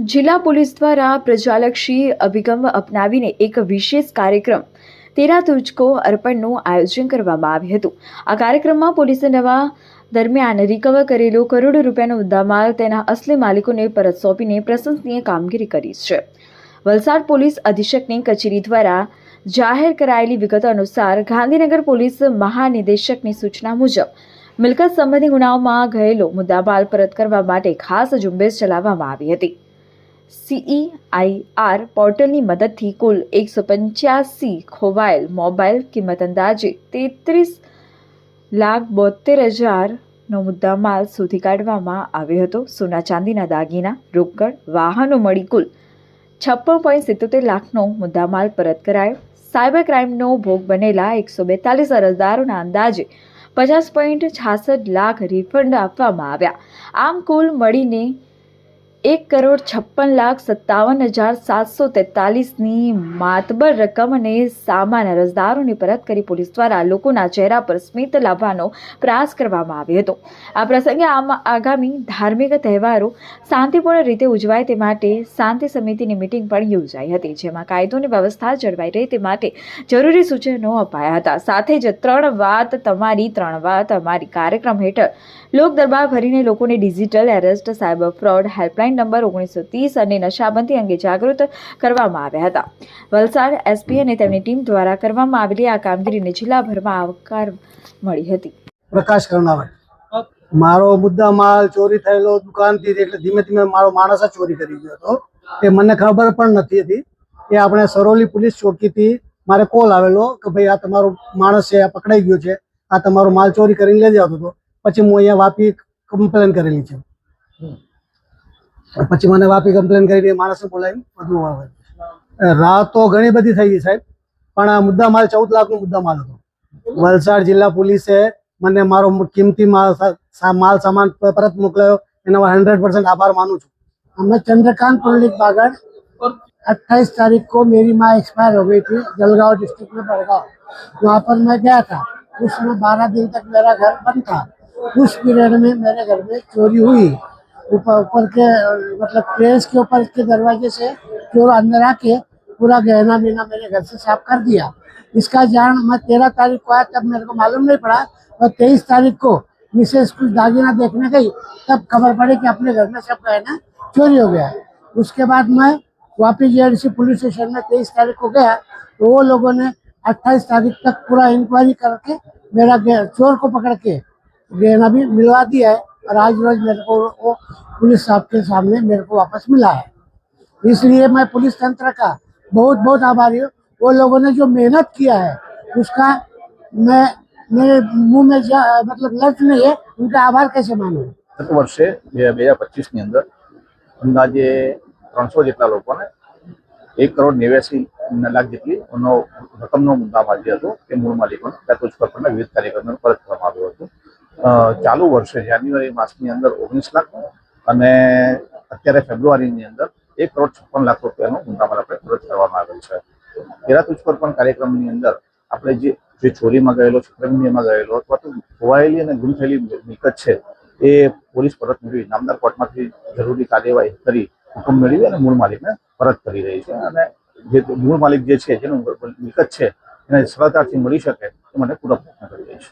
જિલ્લા પોલીસ દ્વારા પ્રજાલક્ષી અભિગમ અપનાવીને એક વિશેષ કાર્યક્રમ તેરા તુજકો અર્પણનું આયોજન કરવામાં આવ્યું હતું। આ કાર્યક્રમમાં પોલીસે નવા દરમિયાન રિકવર કરેલો કરોડો રૂપિયાનો મુદ્દામાલ તેના અસલી માલિકોને પરત સોંપીને પ્રશંસનીય કામગીરી કરી છે। વલસાડ પોલીસ અધિક્ષકની કચેરી દ્વારા જાહેર કરાયેલી વિગતો અનુસાર ગાંધીનગર પોલીસ મહાનિદેશકની સૂચના મુજબ મિલકત સંબંધી ગુનાઓમાં ગયેલો મુદ્દામાલ પરત કરવા માટે ખાસ ઝુંબેશ ચલાવવામાં આવી હતી। CEIR પોર્ટલની મદદથી કુલ 185 ખોવાયેલ મોબાઈલ કિંમત અંદાજે 33,72,000નો મુદ્દામાલ શોધી કાઢવામાં આવ્યો હતો। સોના ચાંદીના દાગીના, રોકડ, વાહનો મળી કુલ 56.77 લાખનો મુદ્દામાલ પરત કરાયો। સાયબર ક્રાઇમનો ભોગ બનેલા 142 અરજદારોના અંદાજે 50.66 લાખ રિફંડ આપવામાં આવ્યા। આમ કુલ મળીને 1,56,57,743ની માતબર રકમ અને સામાન અરજદારોને પરત કરી પોલીસ દ્વારા લોકોના ચહેરા પર સ્મિત લાવવાનો પ્રયાસ કરવામાં આવ્યો હતો। આ પ્રસંગે આગામી ધાર્મિક તહેવારો શાંતિપૂર્ણ રીતે ઉજવાય તે માટે શાંતિ સમિતિની મીટિંગ પણ યોજાઈ હતી, જેમાં કાયદોની વ્યવસ્થા જળવાઈ રહે તે માટે જરૂરી સૂચનો અપાયા હતા। સાથે જ 3 વાત તમારી 3 વાત અમારી કાર્યક્રમ હેઠળ લોક દરબાર ભરીને લોકોને digital arrest, cyber fraud helpline number 1930 અને નશાબંધી અંગે જાગૃત કરવામાં આવ્યા હતા। વલસાડ SP અને તેમની ટીમ દ્વારા કરવામાં આવેલી આ કામગીરીને જિલ્લાભરમાં આવકાર મળી હતી। પ્રકાશ કરનાવર મારો મુદ્દા માલ ચોરી થયેલો દુકાનથી એટલે ધીમે ધીમે મારો માણસ ચોરી કરી ગયો હતો। એ મને ખબર પણ નથી હતી। એ આપણે સરોલી પોલીસ ચોકીથી મારે કોલ આવેલો કે ભાઈ આ તમારો માણસ છે, આ પકડાઈ ગયો છે, આ તમારો માલ ચોરી કરીને લઈ જતો હતો। પછી હું અહીંયા વાપી કમ્પ્લેન કરેલી છે। પછી મને વાપી કમ્પ્લેન કરીને માણસને બોલાવી બધું આવે। રાત તો ઘણી બધી થઈ ગઈ સાહેબ, પણ આ મુદ્દા માલ 14 લાખનો મુદ્દા માલ હતો। વલસાડ જિલ્લા પોલીસે મને મારો કિંમતી માલ સામાન પરત મોકલ્યો, એનો 100% આભાર માનું છું। मैं चंद्रकांत पंडित बागड़ 28 तारीख को मेरी माँ एक्सपायर हो गई थी जलगांव डिस्ट्रिक्ट में बड़गांव। वहाँ पर मैं गया था, उसमें 12 दिन तक मेरा घर बंद था। उस पीरियड में मेरे घर में चोरी हुई। ऊपर के मतलब टेरेस के ऊपर के दरवाजे से चोर अंदर आके पूरा गहना बीना मेरे घर से साफ कर दिया। इसका जान मैं 13 तारीख को आया, तब मेरे को मालूम नहीं पड़ा, और 23 तारीख को मिसेज कुछ दागीना देखने गई, तब खबर पड़ी कि अपने घर में सब गहना चोरी हो गया। उसके बाद मैं वापी JDC पुलिस स्टेशन में 23 तारीख को गया, तो वो लोगों ने 28 तारीख तक पूरा इंक्वायरी करके मेरा चोर को पकड़ के गहना भी मिलवा दिया है, और आज रोज मेरे को वो पुलिस साहब के सामने मेरे को वापस मिला है। इसलिए मैं पुलिस तंत्र का बहुत बहुत आभारी हूँ। वो लोगों ने जो मेहनत किया है उसका मैं मेरे मुंह में मतलब लफ्ज नहीं है, उनका आभार कैसे मानूं। गत वर्षे 2025 ની અંદર અંદાજે 300 જેટલા લોકોને 1,89,00,000 જેટલી રકમનો મુદ્દામાલ જે હતો તે મૂળ માલિકોને પેતુજ પરના વિવિધ કાર્યક્રમો પરત કરવામાં આવ્યો હતો। ચાલુ વર્ષે જાન્યુઆરી માસની અંદર 19 લાખ અને અત્યારે ફેબ્રુઆરીની અંદર 1,56,00,000 રૂપિયાનો મુદ્દામાલ આપણે પરત કરવામાં આવેલ છે। તેરા તુજ પર પણ કાર્યક્રમની અંદર આપણે જે ચોરીમાં ગયેલો, છેતરપિંડીમાં ગયેલો અથવા તો ખોવાયેલી અને ગુમ થયેલી મિલકત છે એ પોલીસ પરત મેળવી નામદાર કોર્ટમાંથી જરૂરી કાર્યવાહી કરી હુકમ મેળવી અને મૂળ માલિકને પરત કરી રહી છે। અને જે મૂળ માલિક જે છે, જેનું મિલકત છે એને સરળતાથી મળી શકે એ માટે પૂરો પ્રયત્ન કરી રહી છે।